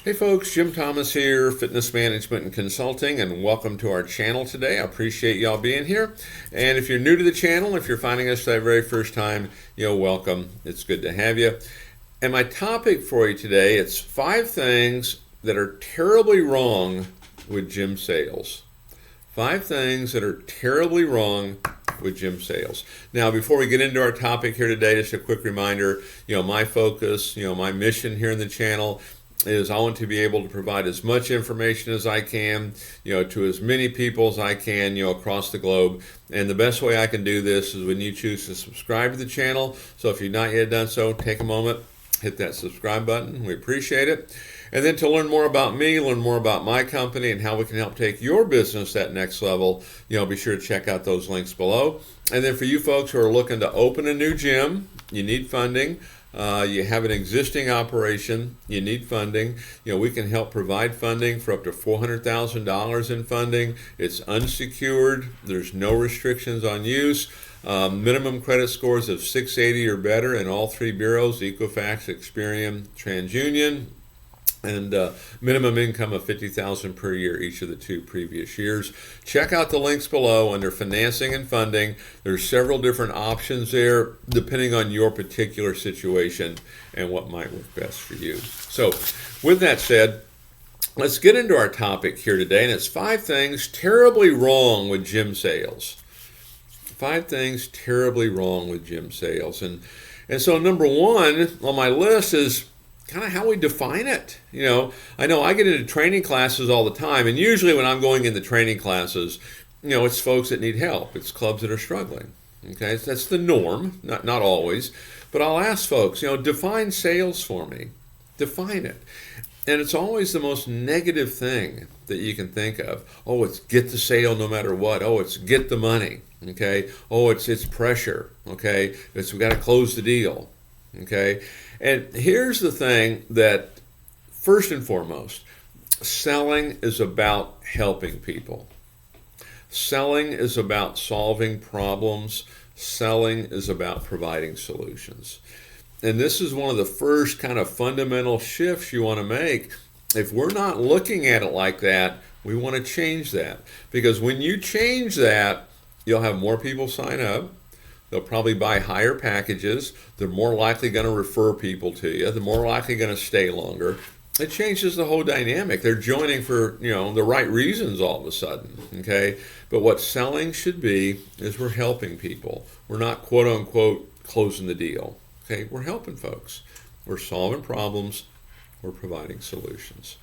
Hey folks, Jim Thomas here, Fitness Management and Consulting, and welcome to our channel today. I appreciate y'all being here. And if you're new to the channel, if you're finding us for the very first time, welcome. It's good to have you. And my topic for you today, it's 5 things that are terribly wrong with gym sales. 5 things that are terribly wrong with gym sales. Now, before we get into our topic here today, just a quick reminder, my focus, my mission here in the channel is I want to be able to provide as much information as I can, to as many people as I can, across the globe. And the best way I can do this is when you choose to subscribe to the channel. So if you've not yet done so, take a moment, hit that subscribe button. We appreciate it. And then to learn more about me, learn more about my company and how we can help take your business that next level, be sure to check out those links below. And then for you folks who are looking to open a new gym, you need funding. You have an existing operation, you need funding. We can help provide funding for up to $400,000 in funding. It's unsecured. There's no restrictions on use. Minimum credit scores of 680 or better in all 3 bureaus, Equifax, Experian, TransUnion. And minimum income of $50,000 per year each of the 2 previous years. Check out the links below under financing and funding. There's several different options there depending on your particular situation and what might work best for you. So with that said, let's get into our topic here today, and it's 5 things terribly wrong with gym sales. 5 things terribly wrong with gym sales. And so number 1 on my list is kind of how we define it. I know I get into training classes all the time, and usually when I'm going into training classes, it's folks that need help. It's clubs that are struggling. Okay, so that's the norm, not always, but I'll ask folks, define sales for me. Define it. And it's always the most negative thing that you can think of. Oh, it's get the sale no matter what. Oh, it's get the money. Okay. Oh, it's pressure. Okay. We got to close the deal. Okay. And here's the thing that, first and foremost, selling is about helping people. Selling is about solving problems. Selling is about providing solutions. And this is one of the first kind of fundamental shifts you want to make. If we're not looking at it like that, we want to change that. Because when you change that, you'll have more people sign up. They'll probably buy higher packages. They're more likely going to refer people to you. They're more likely going to stay longer. It changes the whole dynamic. They're joining for, the right reasons all of a sudden, okay? But what selling should be is we're helping people. We're not, quote unquote, closing the deal, okay? We're helping folks. We're solving problems. We're providing solutions.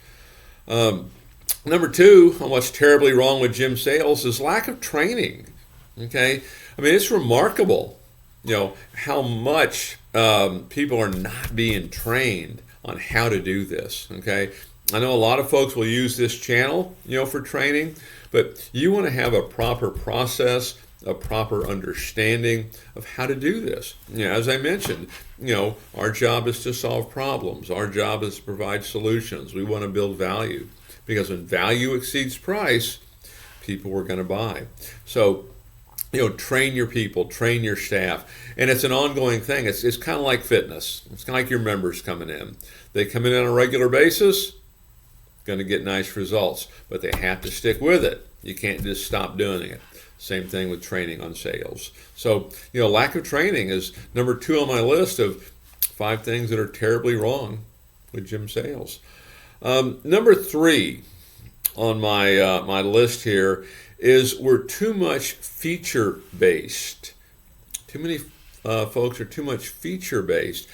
Number 2 on what's terribly wrong with gym sales is lack of training, okay? I mean, it's remarkable, how much people are not being trained on how to do this, okay? I know a lot of folks will use this channel, for training, but you want to have a proper process, a proper understanding of how to do this. As I mentioned, our job is to solve problems. Our job is to provide solutions. We want to build value, because when value exceeds price, people are going to buy. So, train your people, train your staff. And it's an ongoing thing. It's kind of like fitness. It's kind of like your members coming in. They come in on a regular basis, going to get nice results, but they have to stick with it. You can't just stop doing it. Same thing with training on sales. So, lack of training is number 2 on my list of 5 things that are terribly wrong with gym sales. Number 3 on my list here is we're too much feature-based. Too many folks are too much feature-based.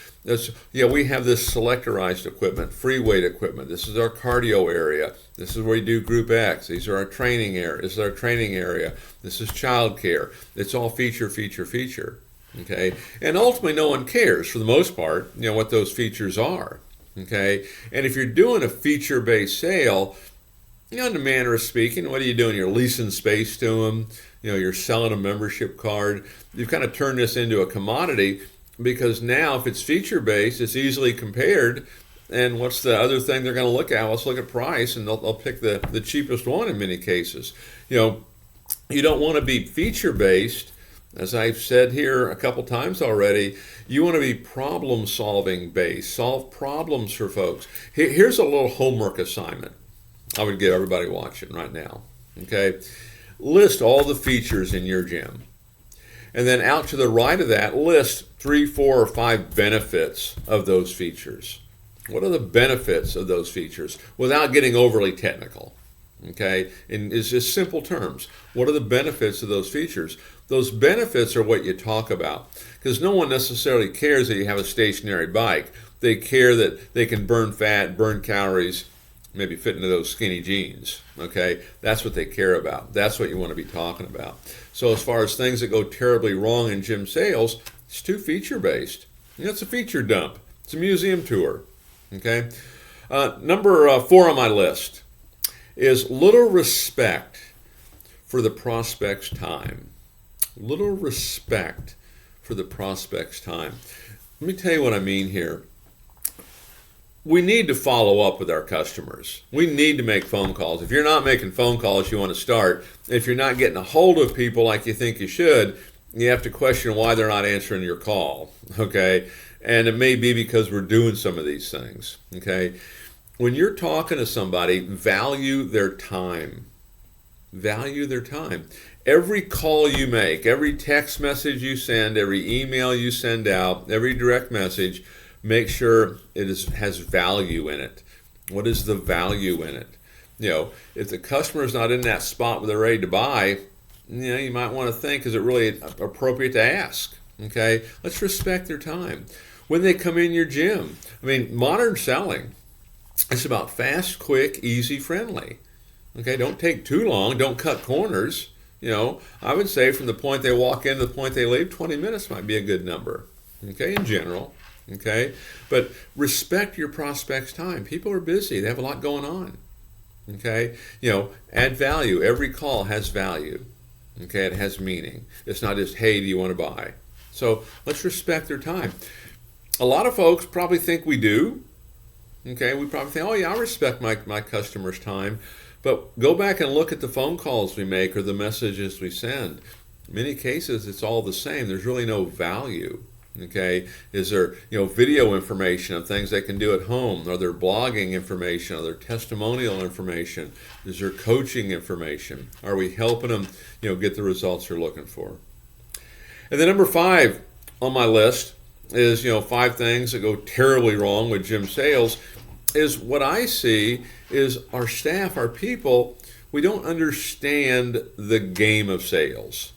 We have this selectorized equipment, free weight equipment. This is our cardio area. This is where we do Group X. These are our training area. This is our training area. This is childcare. It's all feature, feature, feature. Okay, and ultimately, no one cares for the most part. What those features are. Okay, and if you're doing a feature-based sale, in the manner of speaking, what are you doing? You're leasing space to them. You're selling a membership card. You've kind of turned this into a commodity, because now if it's feature-based, it's easily compared. And what's the other thing they're going to look at? Let's look at price, and they'll pick the cheapest one in many cases. You don't want to be feature-based As I've said here a couple times already, you want to be problem solving based, solve problems for folks. Here's a little homework assignment I would give everybody watching right now. Okay, list all the features in your gym. And then out to the right of that, list 3, 4, or 5 benefits of those features. What are the benefits of those features without getting overly technical? Okay, in just simple terms, what are the benefits of those features? Those benefits are what you talk about, because no one necessarily cares that you have a stationary bike. They care that they can burn fat, burn calories, maybe fit into those skinny jeans. Okay, that's what they care about. That's what you want to be talking about. So as far as things that go terribly wrong in gym sales, it's too feature based. It's a feature dump. It's a museum tour. Okay, number 4 on my list is little respect for the prospect's time. Little respect for the prospect's time. Let me tell you what I mean here. We need to follow up with our customers. We need to make phone calls. If you're not making phone calls, you want to start. If you're not getting a hold of people like you think you should, you have to question why they're not answering your call. Okay? And it may be because we're doing some of these things. Okay? When you're talking to somebody, value their time. Value their time. Every call you make, every text message you send, every email you send out, every direct message, make sure has value in it. What is the value in it? If the customer is not in that spot where they're ready to buy, you might want to think, is it really appropriate to ask? Okay, let's respect their time. When they come in your gym, modern selling, it's about fast, quick, easy, friendly. Okay, don't take too long. Don't cut corners. I would say from the point they walk in to the point they leave, 20 minutes might be a good number. Okay, in general. Okay, but respect your prospect's time. People are busy. They have a lot going on. Okay, add value. Every call has value. Okay, it has meaning. It's not just, hey, do you want to buy? So let's respect their time. A lot of folks probably think we do. Okay, we probably think, oh yeah, I respect my customer's time. But go back and look at the phone calls we make or the messages we send. In many cases, it's all the same. There's really no value. Okay, is there video information of things they can do at home? Are there blogging information? Are there testimonial information? Is there coaching information? Are we helping them get the results they're looking for? And then number 5 on my list is 5 things that go terribly wrong with gym sales. Is what I see is our staff, our people, we don't understand the game of sales.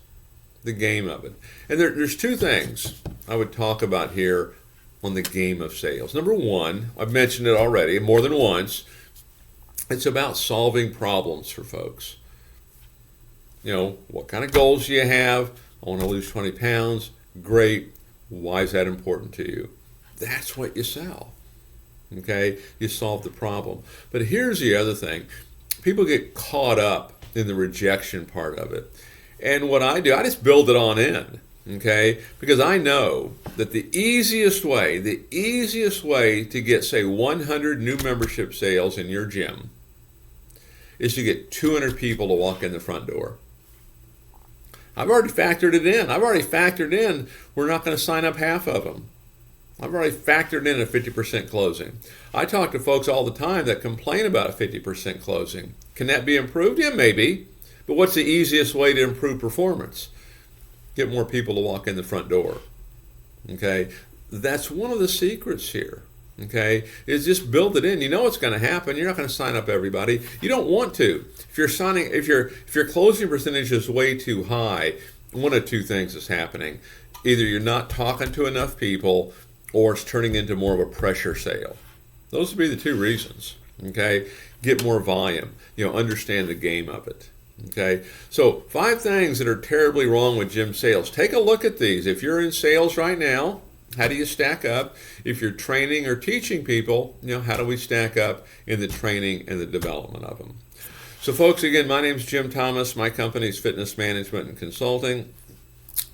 The game of it. And there's 2 things I would talk about here on the game of sales. Number 1, I've mentioned it already more than once, it's about solving problems for folks. What kind of goals do you have? I want to lose 20 pounds. Great. Why is that important to you? That's what you sell. Okay? You solve the problem. But here's the other thing. People get caught up in the rejection part of it. And what I do, I just build it on in, okay? Because I know that the easiest way to get, say, 100 new membership sales in your gym is to get 200 people to walk in the front door. I've already factored it in. We're not going to sign up half of them. I've already factored in a 50% closing. I talk to folks all the time that complain about a 50% closing. Can that be improved? Yeah, maybe. But what's the easiest way to improve performance? Get more people to walk in the front door. Okay? That's one of the secrets here. Okay? Is just build it in. You know what's going to happen. You're not going to sign up everybody. You don't want to. If your closing percentage is way too high, one of 2 things is happening. Either you're not talking to enough people or it's turning into more of a pressure sale. Those would be the 2 reasons. Okay? Get more volume. Understand the game of it. Okay, so 5 things that are terribly wrong with gym sales. Take a look at these. If you're in sales right now, how do you stack up? If you're training or teaching people, how do we stack up in the training and the development of them? So folks, again, my name is Jim Thomas. My company is Fitness Management and Consulting.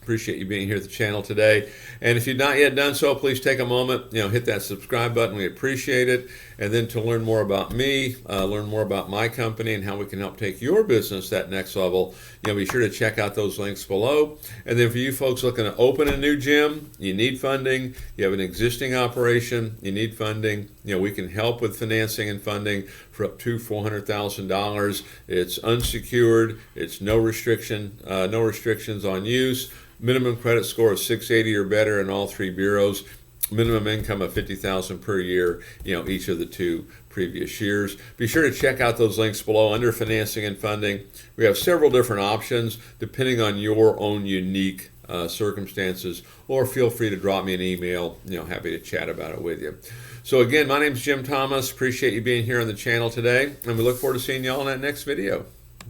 Appreciate you being here at the channel today. And if you've not yet done so, please take a moment, hit that subscribe button. We appreciate it. And then to learn more about me, learn more about my company and how we can help take your business that next level, be sure to check out those links below. And then for you folks looking to open a new gym, you need funding, you have an existing operation, you need funding, we can help with financing and funding for up to $400,000. It's unsecured, it's no restrictions on use. Minimum credit score of 680 or better in all 3 bureaus. Minimum income of $50,000 per year, each of the 2 previous years. Be sure to check out those links below under financing and funding. We have several different options depending on your own unique circumstances, or feel free to drop me an email. Happy to chat about it with you. So again, my name is Jim Thomas. Appreciate you being here on the channel today, and we look forward to seeing y'all in that next video.